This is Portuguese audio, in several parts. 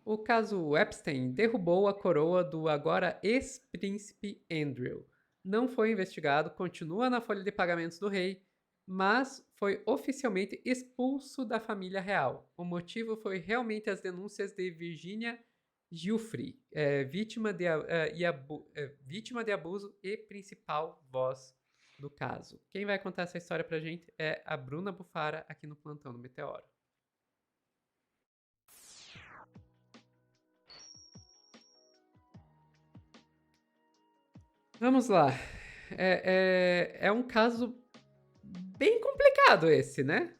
O caso Epstein derrubou a coroa do agora ex-príncipe Andrew. Não foi investigado, continua na folha de pagamentos do rei, mas foi oficialmente expulso da família real. O motivo foi realmente as denúncias de Virginia Giuffre, vítima de abuso e principal voz do caso. Quem vai contar essa história pra gente é a Bruna Bufara, aqui no Plantão do Meteoro. Vamos lá. É um caso bem complicado esse, né?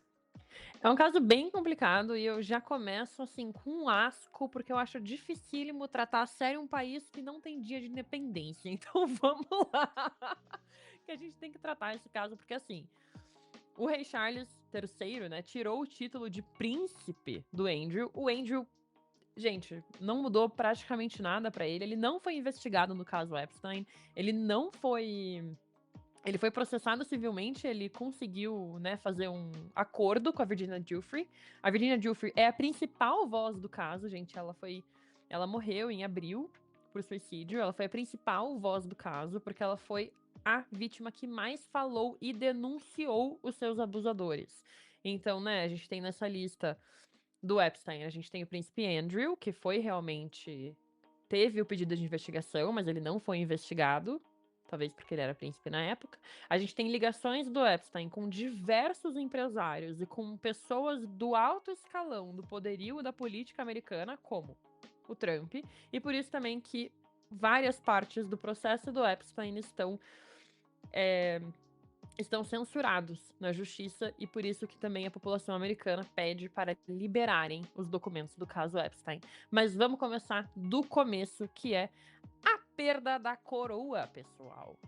É um caso bem complicado e eu já começo assim com um asco, porque eu acho dificílimo tratar a sério um país que não tem dia de independência. Então vamos lá, que a gente tem que tratar esse caso, porque assim, o rei Charles III, né, tirou o título de príncipe do Andrew. O Andrew, gente, não mudou praticamente nada pra ele. Ele não foi investigado no caso Epstein. Ele não foi ele foi processado civilmente, ele conseguiu, né, fazer um acordo com a Virginia Giuffre. A Virginia Giuffre é a principal voz do caso, gente. Ela morreu em abril por suicídio. Ela foi a principal voz do caso porque ela foi a vítima que mais falou e denunciou os seus abusadores. Então, né, a gente tem nessa lista do Epstein, a gente tem o príncipe Andrew, que foi realmente teve o pedido de investigação, mas ele não foi investigado, talvez porque ele era príncipe na época. A gente tem ligações do Epstein com diversos empresários e com pessoas do alto escalão do poderio da política americana, como o Trump, e por isso também que várias partes do processo do Epstein estão censurados na justiça e por isso que também a população americana pede para liberarem os documentos do caso Epstein. Mas vamos começar do começo, que é a perda da coroa, pessoal.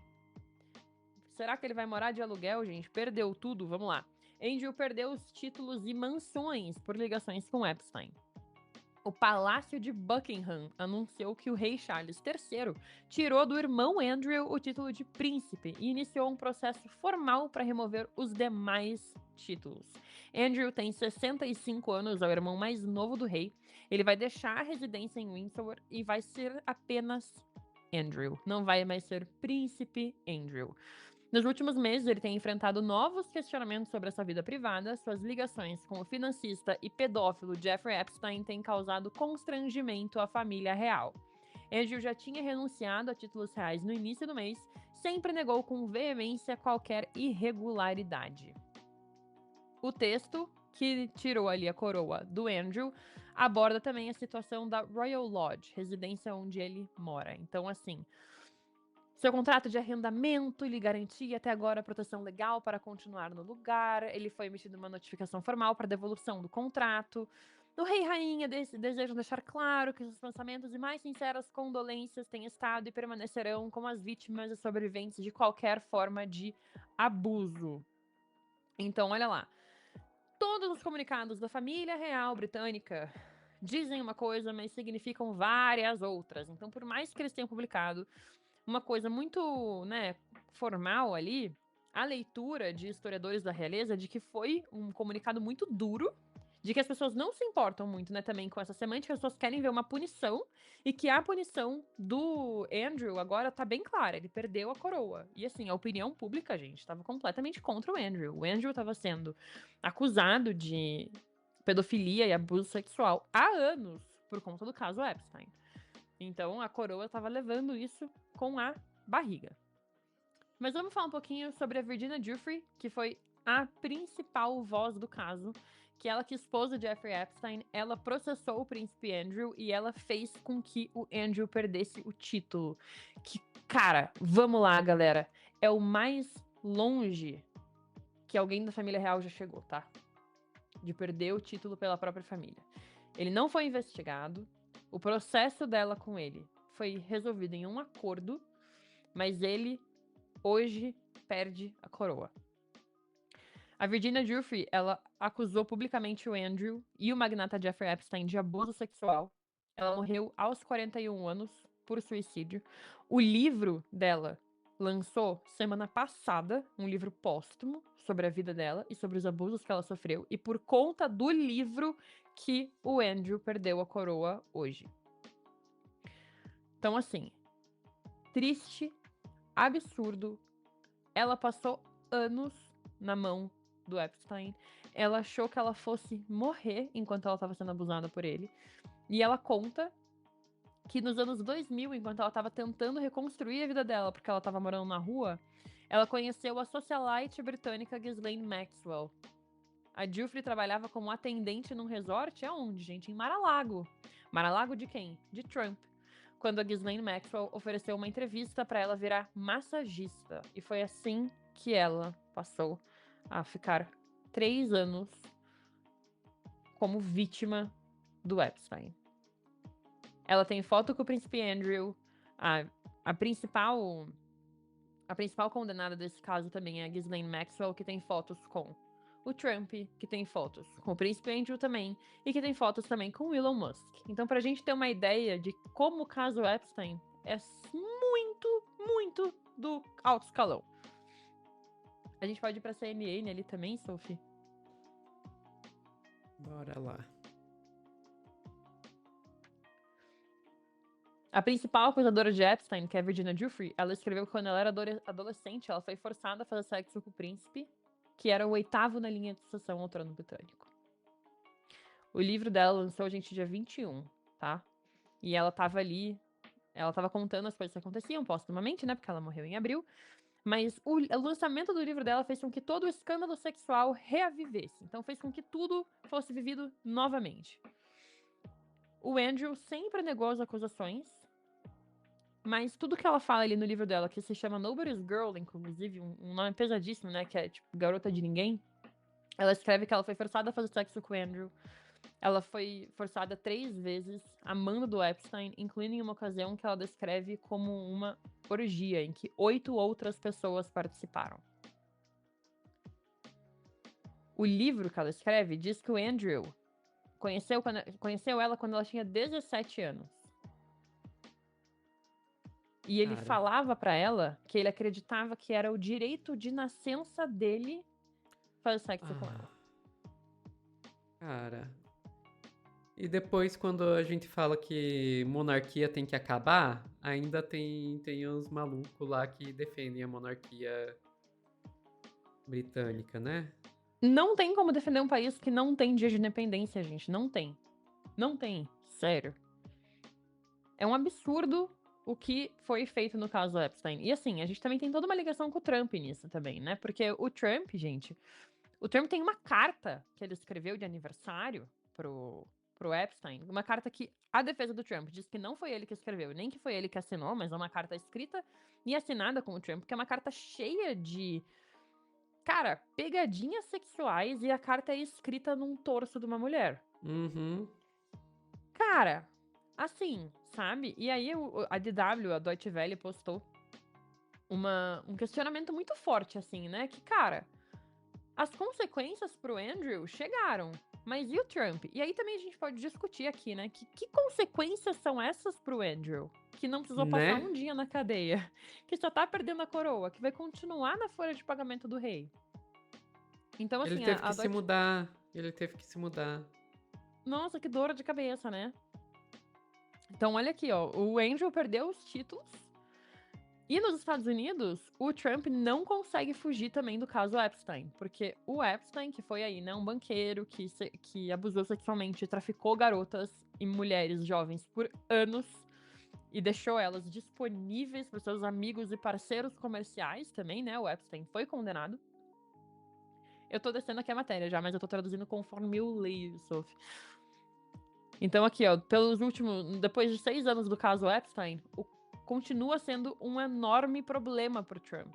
Será que ele vai morar de aluguel, gente? Perdeu tudo? Vamos lá. Andrew perdeu os títulos e mansões por ligações com Epstein. O Palácio de Buckingham anunciou que o rei Charles III tirou do irmão Andrew o título de príncipe e iniciou um processo formal para remover os demais títulos. Andrew tem 65 anos, é o irmão mais novo do rei. Ele vai deixar a residência em Windsor e vai ser apenas Andrew. Não vai mais ser príncipe Andrew. Nos últimos meses, ele tem enfrentado novos questionamentos sobre a sua vida privada. Suas ligações com o financista e pedófilo Jeffrey Epstein têm causado constrangimento à família real. Andrew já tinha renunciado a títulos reais no início do mês, sempre negou com veemência qualquer irregularidade. O texto, que tirou ali a coroa do Andrew, aborda também a situação da Royal Lodge, residência onde ele mora. Então, assim, seu contrato de arrendamento lhe garantia até agora proteção legal para continuar no lugar. Ele foi emitido uma notificação formal para devolução do contrato. O rei e rainha desejam deixar claro que seus pensamentos e mais sinceras condolências têm estado e permanecerão com as vítimas e sobreviventes de qualquer forma de abuso. Então, olha lá. Todos os comunicados da família real britânica dizem uma coisa, mas significam várias outras. Então, por mais que eles tenham publicado uma coisa muito, né, formal ali, a leitura de historiadores da realeza de que foi um comunicado muito duro, de que as pessoas não se importam muito, né, também com essa semântica, as pessoas querem ver uma punição, e que a punição do Andrew agora tá bem clara, ele perdeu a coroa. E assim, a opinião pública, gente, tava completamente contra o Andrew. O Andrew tava sendo acusado de pedofilia e abuso sexual há anos por conta do caso Epstein. Então a coroa estava levando isso com a barriga. Mas vamos falar um pouquinho sobre a Virginia Giuffre, que foi a principal voz do caso, que ela que expôs o Jeffrey Epstein, ela processou o príncipe Andrew e ela fez com que o Andrew perdesse o título. Que, cara, vamos lá, galera, é o mais longe que alguém da família real já chegou, tá? De perder o título pela própria família. Ele não foi investigado, o processo dela com ele foi resolvido em um acordo, mas ele hoje perde a coroa. A Virginia Giuffre, ela acusou publicamente o Andrew e o magnata Jeffrey Epstein de abuso sexual. Ela morreu aos 41 anos por suicídio. O livro dela lançou semana passada, um livro póstumo sobre a vida dela e sobre os abusos que ela sofreu. E por conta do livro que o Andrew perdeu a coroa hoje. Então, assim, triste, absurdo. Ela passou anos na mão do Epstein. Ela achou que ela fosse morrer enquanto ela estava sendo abusada por ele. E ela conta que nos anos 2000, enquanto ela estava tentando reconstruir a vida dela, porque ela estava morando na rua, ela conheceu a socialite britânica Ghislaine Maxwell. A Giuffre trabalhava como atendente num resort, aonde, gente? Em Mar-a-Lago. Mar-a-Lago de quem? De Trump. Quando a Ghislaine Maxwell ofereceu uma entrevista para ela virar massagista. E foi assim que ela passou a ficar 3 anos como vítima do Epstein. Ela tem foto com o príncipe Andrew. A principal condenada desse caso também é a Ghislaine Maxwell, que tem fotos com o Trump, que tem fotos com o príncipe Andrew também, e que tem fotos também com o Elon Musk. Então, pra gente ter uma ideia de como o caso Epstein é muito, muito do alto escalão. A gente pode ir pra CNN ali também, Sophie? Bora lá. A principal acusadora de Epstein, que é a Virginia Giuffre, ela escreveu que quando ela era adolescente, ela foi forçada a fazer sexo com o príncipe, que era o 8º na linha de sucessão ao trono britânico. O livro dela lançou, gente, dia 21, tá? E ela tava ali, ela tava contando as coisas que aconteciam póstumamente, né? Porque ela morreu em abril. Mas o lançamento do livro dela fez com que todo o escândalo sexual reavivesse. Então fez com que tudo fosse vivido novamente. O Andrew sempre negou as acusações, mas tudo que ela fala ali no livro dela, que se chama Nobody's Girl, inclusive, um nome pesadíssimo, né? Que é tipo Garota de Ninguém. Ela escreve que ela foi forçada a fazer sexo com o Andrew. Ela foi forçada 3 vezes, amando do Epstein, incluindo em uma ocasião que ela descreve como uma orgia, em que 8 outras pessoas participaram. O livro que ela escreve diz que o Andrew conheceu ela quando ela tinha 17 anos. E ele falava pra ela que ele acreditava que era o direito de nascença dele fazer sexo com ela. Cara. E depois, quando a gente fala que monarquia tem que acabar, ainda tem uns malucos lá que defendem a monarquia britânica, né? Não tem como defender um país que não tem dia de independência, gente. Não tem. Não tem. Sério. É um absurdo o que foi feito no caso Epstein. E assim, a gente também tem toda uma ligação com o Trump nisso também, né? Porque o Trump, gente, o Trump tem uma carta que ele escreveu de aniversário pro Epstein, uma carta que a defesa do Trump diz que não foi ele que escreveu, nem que foi ele que assinou, mas é uma carta escrita e assinada com o Trump, que é uma carta cheia de, cara, pegadinhas sexuais, e a carta é escrita num torso de uma mulher. Uhum. Cara, assim, sabe? E aí a DW, a Deutsche Welle, postou um questionamento muito forte, assim, né? Que, cara, as consequências pro Andrew chegaram, mas e o Trump? E aí também a gente pode discutir aqui, né? Que consequências são essas pro Andrew? Que não precisou passar um dia na cadeia, que só tá perdendo a coroa, que vai continuar na folha de pagamento do rei. Então, assim, ele teve que se mudar. Ele teve que se mudar. Nossa, que dor de cabeça, né? Então, olha aqui, ó. O Andrew perdeu os títulos. E nos Estados Unidos, o Trump não consegue fugir também do caso Epstein. Porque o Epstein, que foi aí, né, um banqueiro que abusou sexualmente, traficou garotas e mulheres jovens por anos e deixou elas disponíveis para seus amigos e parceiros comerciais também, né? O Epstein foi condenado. Eu tô descendo aqui a matéria já, mas eu tô traduzindo conforme eu leio, Sophie. Então aqui, ó, depois de 6 anos do caso Epstein, continua sendo um enorme problema pro Trump.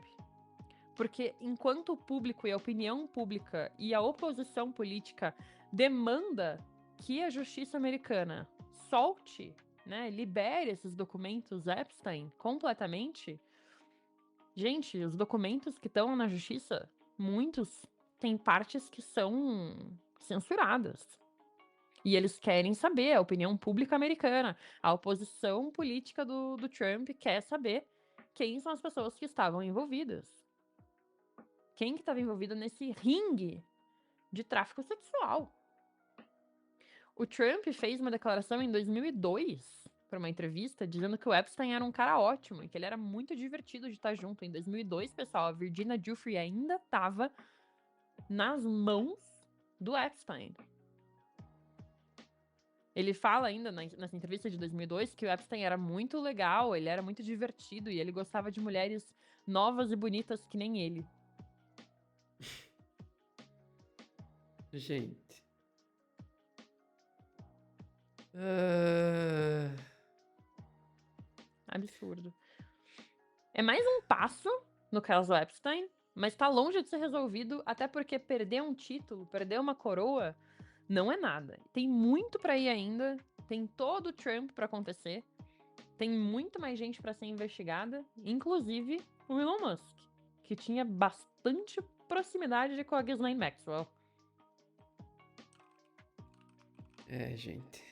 Porque enquanto o público e a opinião pública e a oposição política demanda que a justiça americana solte, né, libere esses documentos Epstein completamente, gente, os documentos que estão na justiça, muitos têm partes que são censuradas. E eles querem saber, a opinião pública americana, a oposição política do Trump quer saber quem são as pessoas que estavam envolvidas. Quem que estava envolvido nesse ringue de tráfico sexual. O Trump fez uma declaração em 2002 para uma entrevista dizendo que o Epstein era um cara ótimo e que ele era muito divertido de estar junto. Em 2002, pessoal, a Virginia Giuffre ainda estava nas mãos do Epstein. Ele fala ainda nessa entrevista de 2002 que o Epstein era muito legal, ele era muito divertido e ele gostava de mulheres novas e bonitas que nem ele. Gente. Absurdo. É mais um passo no caso Epstein, mas tá longe de ser resolvido, até porque perder um título, perder uma coroa, não é nada. Tem muito pra ir ainda, tem todo o Trump pra acontecer, tem muito mais gente pra ser investigada, inclusive o Elon Musk, que tinha bastante proximidade com a Ghislaine Maxwell. Gente.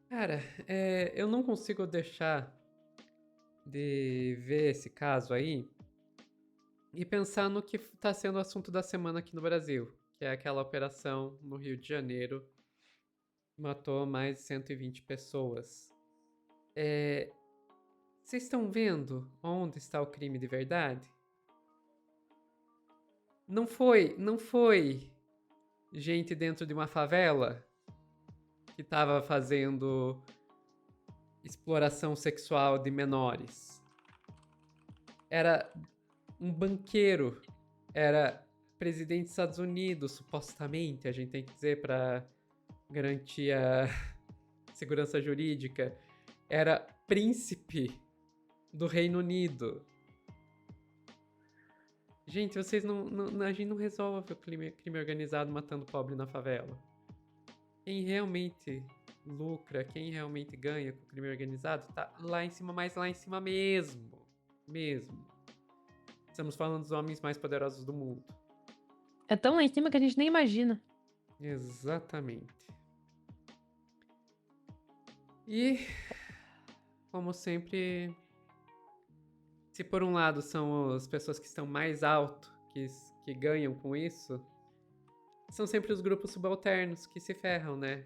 Cara, eu não consigo deixar de ver esse caso aí e pensar no que tá sendo o assunto da semana aqui no Brasil, que é aquela operação no Rio de Janeiro que matou mais de 120 pessoas. Vocês estão vendo onde está o crime de verdade? Não foi gente dentro de uma favela que estava fazendo exploração sexual de menores. Era um banqueiro, era presidente dos Estados Unidos, supostamente, a gente tem que dizer para garantir a segurança jurídica. Era príncipe do Reino Unido. Gente, vocês a gente não resolve o crime organizado matando pobre na favela. Quem realmente lucra, quem realmente ganha com o crime organizado, tá lá em cima, mas lá em cima mesmo. Estamos falando dos homens mais poderosos do mundo. É tão lá em cima que a gente nem imagina. Exatamente. E, como sempre, se por um lado são as pessoas que estão mais alto, que ganham com isso, são sempre os grupos subalternos que se ferram, né?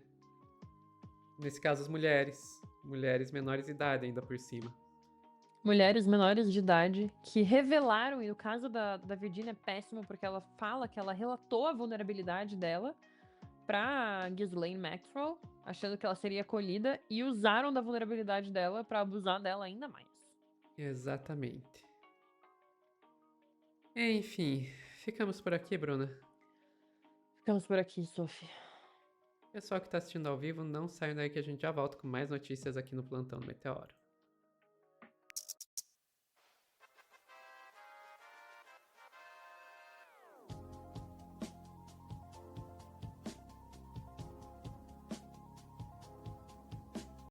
Nesse caso, as mulheres. Mulheres menores de idade, ainda por cima. Mulheres menores de idade que revelaram, e no caso da Virginia é péssimo, porque ela fala que ela relatou a vulnerabilidade dela pra Ghislaine Maxwell, achando que ela seria acolhida, e usaram da vulnerabilidade dela pra abusar dela ainda mais. Exatamente. Enfim, ficamos por aqui, Bruna. Ficamos por aqui, Sophie. Pessoal que tá assistindo ao vivo, não saiam daí que a gente já volta com mais notícias aqui no Plantão do Meteoro.